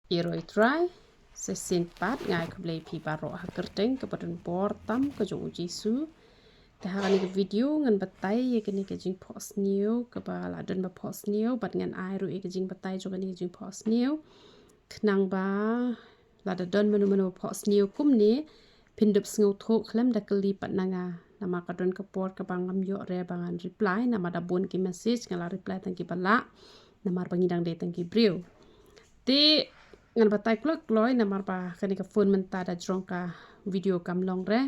Iroi try sesin pat ngai keblei pi baro hakerteng kepadun portam ke jong jisu te hakani ke video ngan batai ye kini ke jing post new ke ba laden ba post new bat ngan ai ru ke jing batai jo kani ke jing post new knang ba ladadon menu post new kum ni pindup sngau thok klem da keli pat nanga nama kadon ke port ke bangam yo re bangan reply nama da bon ki message ngala reply tangki bala nama pangidang de tangki brio ti ngan batai klok loy namar pa kani ka phone menta da jrongka video kam long re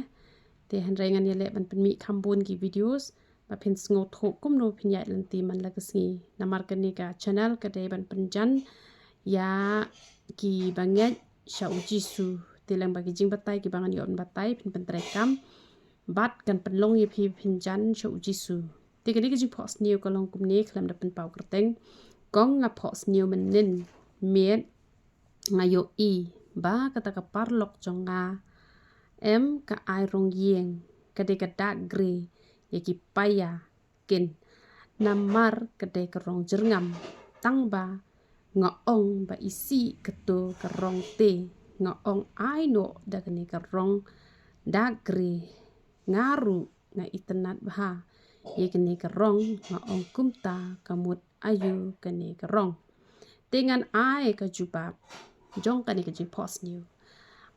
te han rengan yele ban penmi khambon ki videos ba phin sngo thok kum no phin yai lan ti man lagasngi namar kani ka channel ka de ban penjan ya ki banget sha ujisu te lang bagi jing batai ki bangan yon batai phin pentrekam bat kan penlong ye phi phinjan sha ujisu te kani ka jing post new ka long kum ne khlam da pen pau kerteng kong nga post new menin miet ngayo i ba kata ka parlok jonga em ka ai rong yeng kade ka dak gre yaki paya kin namar kade ka rong jerngam tang ba nga ong ba isi keto ka rong te nga ong ai no da kani ka rong dak gre ngaru nga itenat ba yekini ka rong nga ong kumta kamut ayu kani ka rong dengan ai ka jubab jong kani ka jing post new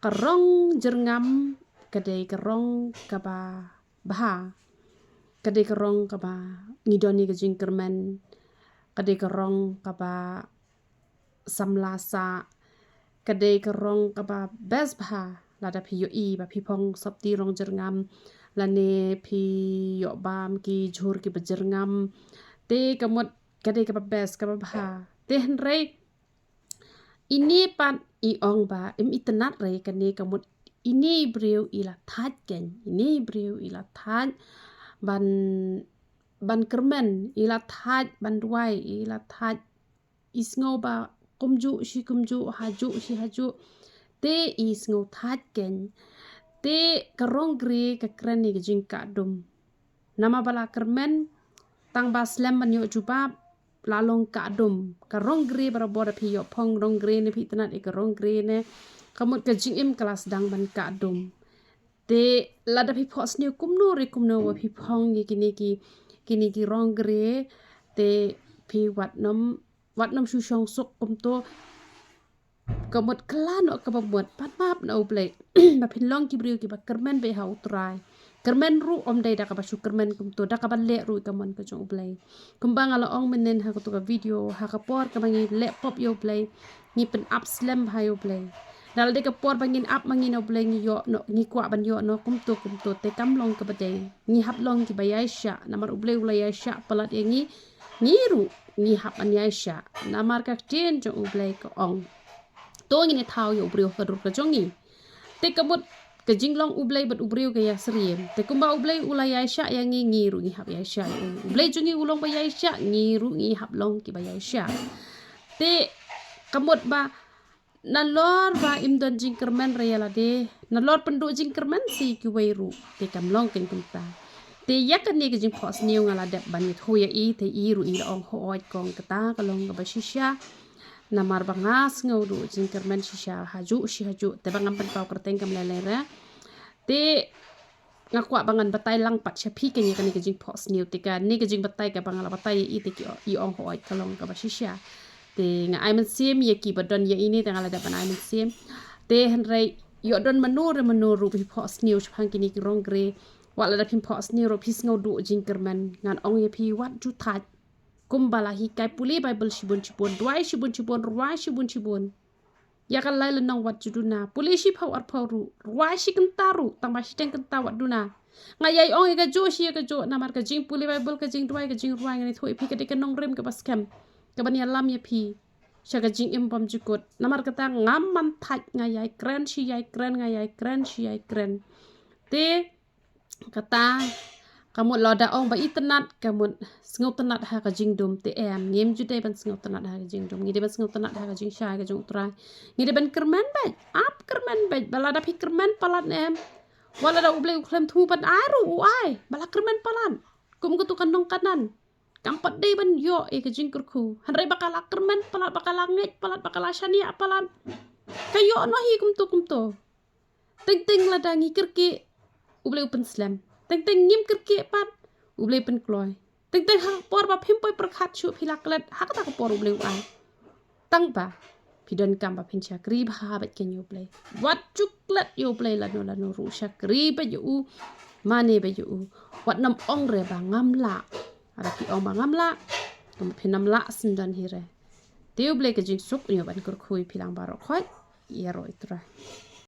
karong jerngam kadai karong kaba baha kadai karong kaba ngidoni ka jing kermen kadai karong kaba samlasa kadai karong kaba bes baha lada pi yo i ba pi pong sabti rong jerngam lane pi yo bam ki jhur ki bejerngam te kamut kadai kaba bes kaba baha te henrei ini pan i ong ba im itenat re kani kamut ini brio ila that ken ini brio ila that ban kermen ila that ban duai ila that isngo ba kumju si haju te isngo that ken te karong gre ka krani ke jingka dum nama bala kermen tang ba slam man yo jubab lalong ka dum ka rong gre bara bora pi yo pong rong gre ne pi tanat e ka rong gre ne kamut ka jing im kelas dang ban ka dum te lada pi pos ne kumno wa pi pong ye kini ki rong gre te pi wat nom shu shong sok kum to kamut klan o ka bamut pat map na uble ba pin long ki brio ki ba kermen be ha utrai kermen ru om dai da ka ba shu kermen kum to da ka ba le ru ka mon ka jong uble kumbang ala ong menen ha ka video ha ka por ka bangi le pop yo play ni pen up slam ha yo play dal de ka por bangin up mangin no play ni yo no ni kwa ban yo no kum to te kam long ka ba de ni hap long ki ba yai sha namar uble ulai yai sha palat yangi ni ru ni hap an yai sha namar ka tien jong uble ka ong to ngine thau yo brio ka dur ka jongi te kabut ke jinglong ublay bat ubrio ke ya seriem te kumba ublay ulay yaisha yang ngiru ngi hab yaisha ublay jungi ulong ba yaisha ngiru ngi hab long ki ba yaisha te kamut ba nalor ba imdon jingkermen reyala de nalor penduk jingkermen si ki weiru te kamlong ken kumta te yakan ni ke jing pos niu ngala dep banit hoya i te iru i ong hooj kong kata kalong ka ba shisha namar bangas ngaudu jingkermen shisha haju te bangam pen pau kerteng kam lelera te ngakwa bangan batai lang pat syapi kenya kani ke jing pos niu te ka ni ke jing batai ka bangala batai i te ki i ong hooj kalong ka ba shisha te nga ai men sim ye ki badon ye ini tengala dapan ai men sim te henrei yo don menur pi pos niu chpang kini ki rong gre wala da pin pos niu ro pis ngaudu jingkermen ngan ong ye pi wat ju that kumbala hikai puli bible shibun duai shibun ruai shibun ya kan lai lenong wat juduna puli shi pau ar pau ru ruai shi kentaru tang shi teng kenta wat duna ngayai ong ga jo shi ga jo namar ka jing puli bible ka jing duai ka jing ruai ngani thoi pi ka de nong rem ka baskem ka ban ya lam ya pi sha ga jing im pam jukut namar kata ngam man thaj ngayai kren shi yai kren ngayai kren shi yai kren te kata kamu loda ong ba itenat kamu sngau tenat ha ka jing dum te em ngem jude ban sngau tenat ha ka jing dum ngide ban sngau tenat ha ka jing sha ka jung trai ngide ban kermen baj ap kermen baj balada pi kermen palat em wala da uble klem thu pan aru ai bala kermen palan kum ku tu kanong kanan kampat dei ban yo ke jing kurku hanrai bakal akerman palat bakal langit palat bakal shania palat kayo no hi kumto ting ladangi kerke uble open slam ting ngim kerke pat uble pen kloy ting ha por ba phimpoi perkhat chu philaklet hak ta ko por uble ai tang ba pidon kam ba phin chakri bha bat ken yo play wat chuklet yo play lano ru chakri ba yo mane ba yo wat nam ong re ba ngam la ada ki ong ba ngam la kum phinam la sindan hi re teu ble ke jing suk yo ban kur khui philang ba ro khoi ye ro itra